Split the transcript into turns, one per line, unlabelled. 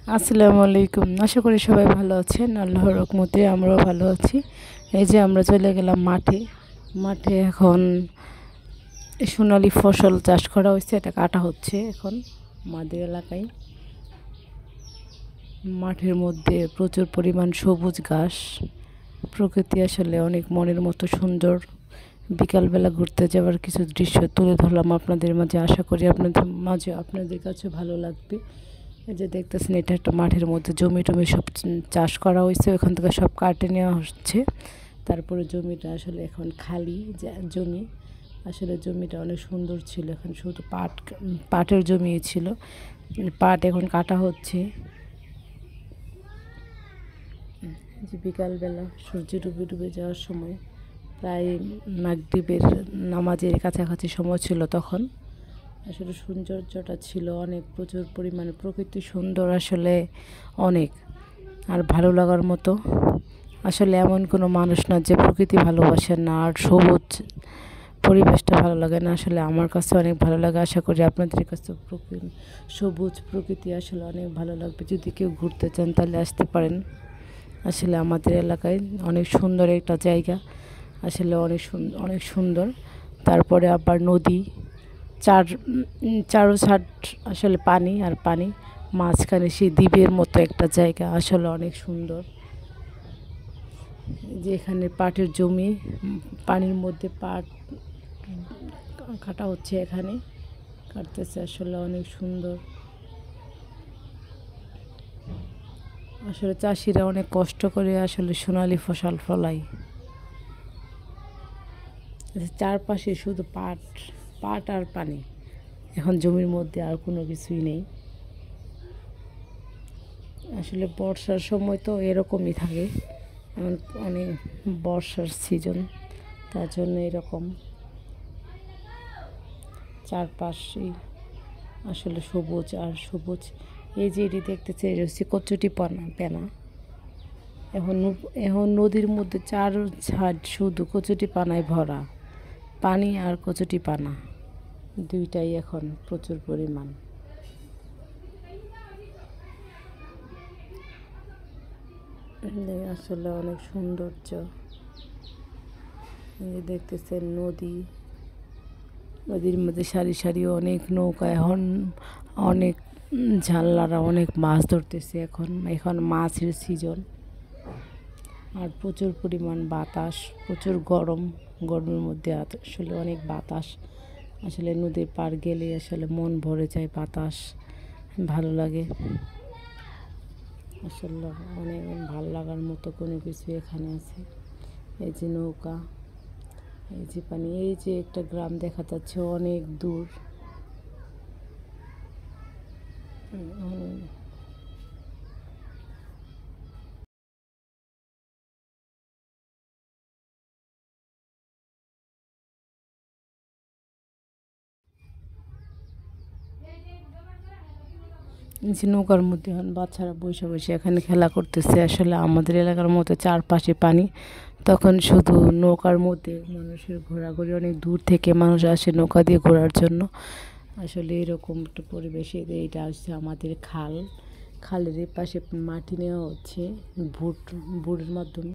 আসসালামু আলাইকুম। আশা করি সবাই ভালো আছেন। আল্লাহর রহমতে আমরাও ভালো আছি। এই যে আমরা চলে গেলাম মাঠে। মাঠে এখন সোনালি ফসল চাষ করা হয়েছে, এটা কাটা হচ্ছে এখন আমাদের এলাকায়। মাঠের মধ্যে প্রচুর পরিমাণ সবুজ ঘাস। প্রকৃতি আসলে অনেক মনের মতো সুন্দর। বিকালবেলা ঘুরতে যাওয়ার কিছু দৃশ্য তুলে ধরলাম আপনাদের মাঝে। আশা করি আপনাদের কাছে ভালো লাগবে। এই যে দেখতেছেন, এটা একটা মাঠের মধ্যে জমি টমি সব চাষ করা হয়েছে, ওখান থেকে সব কাটে নেওয়া হচ্ছে। তারপরে জমিটা আসলে এখন খালি জমি। আসলে জমিটা অনেক সুন্দর ছিল, এখন শুধু পাটের জমি ছিল। পাট এখন কাটা হচ্ছে। যে বিকালবেলা সূর্য ডুবে ডুবে যাওয়ার সময়, প্রায় মাগরিবের নামাজের কাছাকাছি সময় ছিল তখন। আসলে সৌন্দর্যটা ছিল অনেক, প্রচুর পরিমাণে প্রকৃতি সুন্দর আসলে অনেক, আর ভালো লাগার মতো। আসলে এমন কোনো মানুষ না যে প্রকৃতি ভালোবাসেন না আর সবুজ পরিবেশটা ভালো লাগে না। আসলে আমার কাছে অনেক ভালো লাগে। আশা করি আপনাদের কাছে সবুজ প্রকৃতি আসলে অনেক ভালো লাগবে। যদি কেউ ঘুরতে চান তাহলে আসতে পারেন। আসলে আমাদের এলাকায় অনেক সুন্দর একটা জায়গা, আসলে অনেক সুন্দর। তারপরে আবার নদী, চারো সাইড আসলে পানি আর পানি, মাঝখানে সেই দ্বীপের মতো একটা জায়গা, আসলে অনেক সুন্দর। যেখানে পাটের জমি, পানির মধ্যে পাট কাটা হচ্ছে, এখানে কাটতেছে, আসলে অনেক সুন্দর। আসলে চাষিরা অনেক কষ্ট করে আসলে সোনালি ফসল ফলায়। চারপাশে শুধু পাট, পাট আর পানি। এখন জমির মধ্যে আর কোনো কিছুই নেই। আসলে বর্ষার সময় তো এরকমই থাকে, এখন অনেক বর্ষার সিজন, তার জন্য এরকম চারপাশে আসলে সবুজ আর সবুজ। এই যে এটি দেখতেছে, এটা হচ্ছে কচুটি পেনা। এখন নদীর মধ্যে চার সাইড শুধু কচুটি পানায় ভরা, পানি আর কচুটি পানা দুইটাই এখন প্রচুর পরিমাণ। আসলে অনেক সৌন্দর্য। দেখতেছেন নদী, নদীর মধ্যে সারি সারি অনেক নৌকা, এখন অনেক ঝাল্লারা অনেক মাছ ধরতেছে। এখন মাছের সিজন, আর প্রচুর পরিমাণ বাতাস, প্রচুর গরমের মধ্যে আসলে অনেক বাতাস। আসলে নদীর পাড় গেলে আসলে মন ভরে যায়, বাতাস ভালো লাগে। আসলে অনেক ভালো লাগার মতো কোনো কিছু এখানে আছে। এই যে নৌকা, এই যে পানি, এই যে একটা গ্রাম দেখা যাচ্ছে অনেক দূর। যে নৌকার মধ্যে এখন বাচ্চারা বসে বসে এখানে খেলা করতেছে। আসলে আমাদের এলাকার মতো চারপাশে পানি, তখন শুধু নৌকার মধ্যে মানুষের ঘোরাঘুরি, অনেক দূর থেকে মানুষ আসে নৌকা দিয়ে ঘোরার জন্য। আসলে এরকম একটা পরিবেশে এইটা আসছে আমাদের খাল। খালের পাশে মাটি নেওয়া হচ্ছে বুটের মাধ্যমে।